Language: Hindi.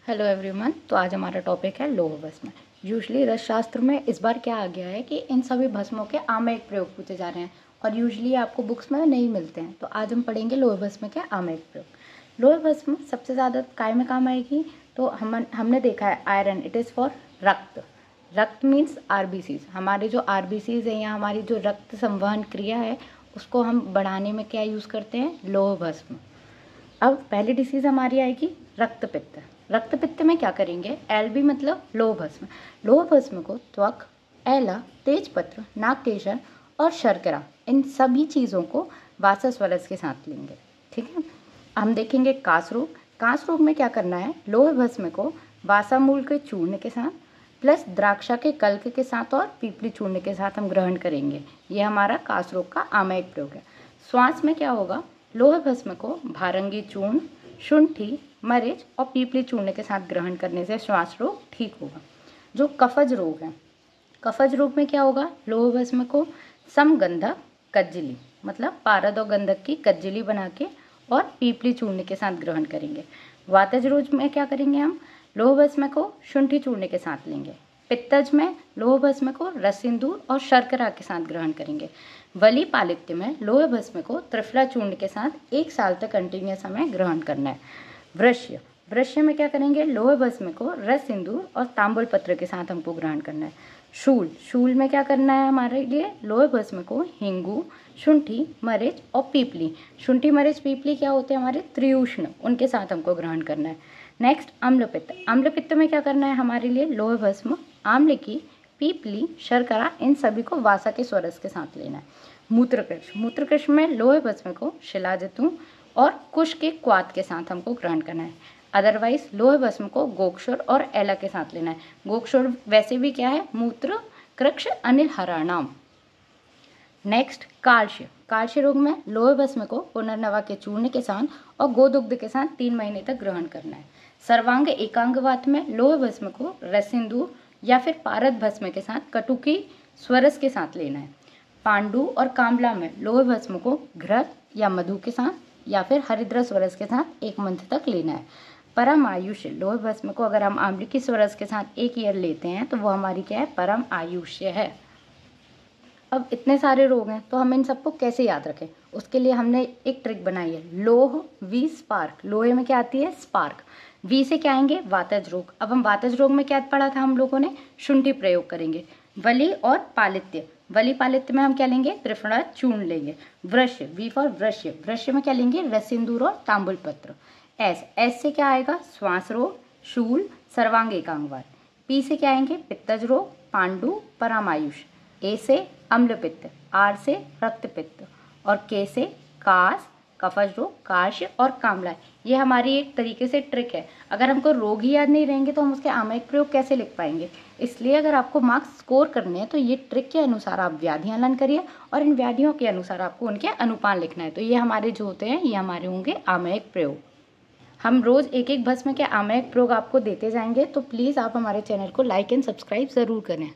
Hello everyone. तो आज हमारा टॉपिक है लौह भस्म। यूजली रसशास्त्र में इस बार क्या आ गया है कि इन सभी भस्मों के आमयिक प्रयोग पूछे जा रहे हैं और यूजली आपको बुक्स में नहीं मिलते हैं। तो आज हम पढ़ेंगे लौह भस्म के आमयिक प्रयोग। लौह भस्म सबसे ज़्यादा काय में काम आएगी? तो हमने देखा है आयरन, इट इज़ फॉर रक्त। रक्त मीन्स आरबीसीज। हमारे जो आरबीसीज है या हमारी जो रक्त संवहन क्रिया है उसको हम बढ़ाने में क्या यूज़ करते हैं? लौह भस्म। अब पहली डिसीज़ हमारी आएगी रक्त पित्त। रक्त पित्त में क्या करेंगे? एलबी मतलब लौह भस्म। लौह भस्म को त्वक, एला, तेजपत्र, नागकेशर और शर्करा, इन सभी चीज़ों को वासस्वरस के साथ लेंगे। ठीक है। हम देखेंगे कास रोग। कास रोग में क्या करना है? लौह भस्म को वासामूल के चूर्ण के साथ प्लस द्राक्षा के कल्क के साथ और पीपली चूर्ण के साथ हम ग्रहण करेंगे। ये हमारा कास रोग का आमयिक प्रयोग है। श्वास में क्या होगा? लौह भस्म को भारंगी चूर्ण, शुंठी, मरीच और पीपली चूर्ण के साथ ग्रहण करने से श्वास रोग ठीक होगा। जो कफज रोग है, कफज रोग में क्या होगा? लौह भस्म को समगंधक कज्जली मतलब पारद और गंधक की कज्जली बना के और पीपली चूर्ण के साथ ग्रहण करेंगे। वातज रोग में क्या करेंगे? हम लौह भस्म को शुंठी चूर्ण के साथ लेंगे। पित्तज में लौह भस्म को रस सिंदूर और शर्करा के साथ ग्रहण करेंगे। वली पालित्य में लौह भस्म को त्रिफला चूर्ण के साथ 1 साल तक कंटिन्यूस हमें ग्रहण करना है। वृश्य, वृश्य में क्या करेंगे? लौह भस्म को रस सिंदूर और तांबुल पत्र के साथ हमको ग्रहण करना है। शूल, शूल में क्या करना है हमारे लिए? लौह भस्म को हिंगू, शुंठी, मरीच और पीपली, शुंठी, मरीच, पीपली क्या होते हैं? हमारे त्रिउष्ण, उनके साथ हमको ग्रहण करना है। नेक्स्ट अम्लपित्त। अम्लपित्त में क्या करना है हमारे लिए? लौह भस्म, आम्लकी, पीपली, शर्करा, इन सभी को वासा के स्वरस के साथ लेना है। मूत्रकृश, मूत्रकृश में लौह भस्म को शिलाजतु और कुश के क्वाथ के साथ हमको ग्रहण करना है। अदरवाइज लौह भस्म को गोक्षुर और एला के साथ लेना है। गोक्षुर वैसे भी क्या है? मूत्र कृक्ष अनिल हराणाम। नेक्स्ट कालस्य। कालस्य रोग में लौह भस्म को पुनर्नवा के चूर्ण के साथ और गोदुग्ध के साथ 3 महीने तक ग्रहण करना है। सर्वांग एकांगवात में लौह भस्म को रसिंदूर या फिर पारद भस्म के साथ कटुकी स्वरस के साथ लेना है। पांडु और कामला में लौह भस्म को घृत या मधु के साथ या फिर हरिद्रा स्वरस के साथ 1 मंथ तक लेना है। परम आयुष्य, लौह भस्म को अगर हम आम्लिकी स्वरस के साथ 1 ईयर लेते हैं तो वो हमारी क्या है? परम आयुष्य है। अब इतने सारे रोग हैं तो हम इन सबको कैसे याद रखें? उसके लिए हमने एक ट्रिक बनाई है, लोह वी स्पार्क। लोहे में क्या आती है? स्पार्क। वी से क्या आएंगे? वातज रोग। अब हम वातज रोग में क्या पढ़ा था हम लोगों ने? शुंठी प्रयोग करेंगे। वली और पालित्य, वली पालित्य में हम क्या लेंगे? त्रिफला चूर्ण लेंगे। वृश्य, वी फॉर वृश्य, वृश्य में क्या लेंगे? रसिंदूर और तांबुल पत्र। एस, एस से क्या आएगा? श्वास रोग, शूल, सर्वांग एकांगवात। पी से क्या आएंगे? पित्तज रोग, पांडु, परमायुष। ए से अम्लपित्त, आर से रक्तपित्त और के से कास, कफज रोग, काश्य और कामला। ये हमारी एक तरीके से ट्रिक है। अगर हमको रोग ही याद नहीं रहेंगे तो हम उसके आमयिक प्रयोग कैसे लिख पाएंगे? इसलिए अगर आपको मार्क्स स्कोर करने हैं तो ये ट्रिक के अनुसार आप व्याधियां लन करिए और इन व्याधियों के अनुसार आपको उनके अनुपान लिखना है। तो ये हमारे जो होते हैं ये हमारे होंगे आमयिक प्रयोग। हम रोज एक एक भस्म के आमयिक प्रयोग आपको देते जाएंगे, तो प्लीज़ आप हमारे चैनल को लाइक एंड सब्सक्राइब ज़रूर करें।